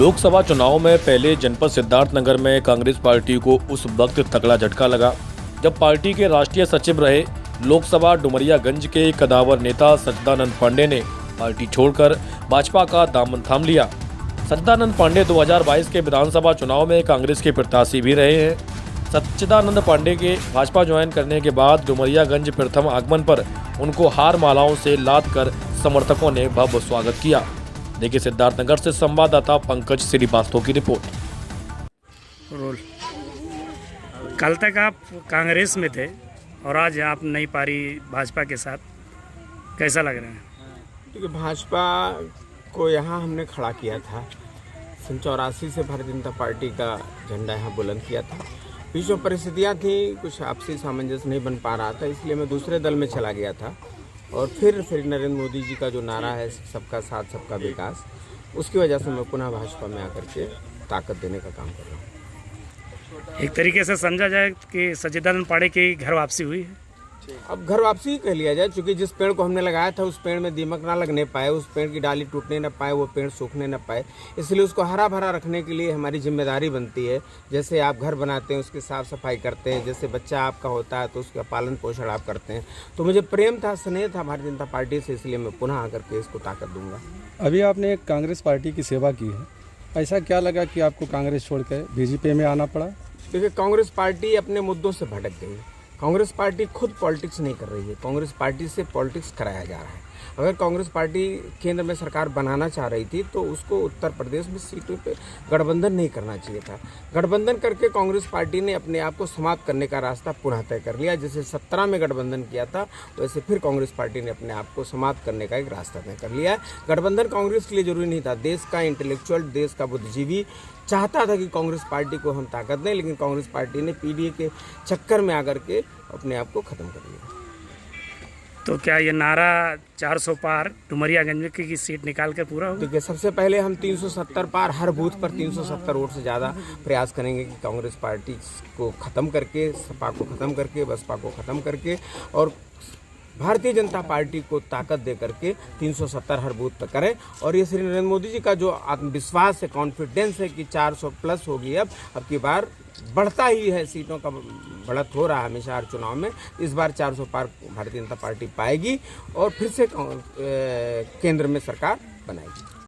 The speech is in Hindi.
लोकसभा चुनाव में पहले जनपद सिद्धार्थनगर में कांग्रेस पार्टी को उस वक्त तगड़ा झटका लगा जब पार्टी के राष्ट्रीय सचिव रहे लोकसभा डुमरियागंज के कदावर नेता सच्चिदानंद पांडे ने पार्टी छोड़कर भाजपा का दामन थाम लिया। सच्चिदानंद पांडे 2022 के विधानसभा चुनाव में कांग्रेस के प्रत्याशी भी रहे हैं। सच्चिदानंद पांडे के भाजपा ज्वाइन करने के बाद डुमरियागंज प्रथम आगमन पर उनको हार मालाओं से लाद कर समर्थकों ने भव्य स्वागत किया। देखिए सिद्धार्थनगर से संवाददाता पंकज श्रीवास्तव की रिपोर्ट। कल तक आप कांग्रेस में थे और आज आप नई पारी भाजपा के साथ, कैसा लग रहा है? क्योंकि भाजपा को यहाँ हमने खड़ा किया था, 1984 से भारतीय जनता पार्टी का झंडा यहाँ बुलंद किया था। बीच में परिस्थितियाँ थी, कुछ आपसी सामंजस्य नहीं बन पा रहा था, इसलिए मैं दूसरे दल में चला गया था। और फिर नरेंद्र मोदी जी का जो नारा है सबका साथ सबका विकास, उसकी वजह से मैं पुनः भाजपा में आकर के ताकत देने का काम कर रहा हूँ। एक तरीके से समझा जाए कि सच्चिदानंद पांडे की घर वापसी हुई है। अब घर वापसी ही कह लिया जाए, क्योंकि जिस पेड़ को हमने लगाया था उस पेड़ में दीमक ना लगने पाए, उस पेड़ की डाली टूटने न पाए, वो पेड़ सूखने न पाए, इसलिए उसको हरा भरा रखने के लिए हमारी जिम्मेदारी बनती है। जैसे आप घर बनाते हैं, उसकी साफ़ सफाई करते हैं, जैसे बच्चा आपका होता है तो उसका पालन पोषण आप करते हैं। तो मुझे प्रेम था, स्नेह था भारतीय जनता पार्टी से, इसलिए मैं पुनः आकर के इसको ताकत दूंगा। अभी आपने एक कांग्रेस पार्टी की सेवा की है, ऐसा क्या लगा कि आपको कांग्रेस छोड़ कर बीजेपी में आना पड़ा? देखिए, कांग्रेस पार्टी अपने मुद्दों से भटक गई। कांग्रेस पार्टी खुद पॉलिटिक्स नहीं कर रही है, कांग्रेस पार्टी से पॉलिटिक्स कराया जा रहा है। अगर कांग्रेस पार्टी केंद्र में सरकार बनाना चाह रही थी तो उसको उत्तर प्रदेश में सीटों पे गठबंधन नहीं करना चाहिए था। गठबंधन करके कांग्रेस पार्टी ने अपने आप को समाप्त करने का रास्ता पुनः तय कर लिया। जैसे 17 में गठबंधन किया था, वैसे फिर कांग्रेस पार्टी ने अपने आप को समाप्त करने का एक रास्ता तय कर लिया है। गठबंधन कांग्रेस के लिए जरूरी नहीं था। देश का इंटेलेक्चुअल, देश का बुद्धिजीवी चाहता था कि कांग्रेस पार्टी को हम ताकत दें, लेकिन कांग्रेस पार्टी ने पीडीए के चक्कर में आकर के अपने आप को खत्म कर लिया। तो क्या ये नारा 400 पार डुमरियागंज की सीट निकाल कर पूरा होगा? देखिए, सबसे पहले हम 370 पार, हर बूथ पर 370 वोट से ज़्यादा प्रयास करेंगे कि कांग्रेस पार्टी को ख़त्म करके, सपा को ख़त्म करके, बसपा को ख़त्म करके और भारतीय जनता पार्टी को ताकत दे करके 370 हर बूथ पर करें। और ये श्री नरेंद्र मोदी जी का जो आत्मविश्वास है, कॉन्फिडेंस है कि 400 प्लस होगी, अब की बार बढ़ता ही है, सीटों का बढ़त हो रहा है हमेशा हर चुनाव में। इस बार 400 पार भारतीय जनता पार्टी पाएगी और फिर से केंद्र में सरकार बनाएगी।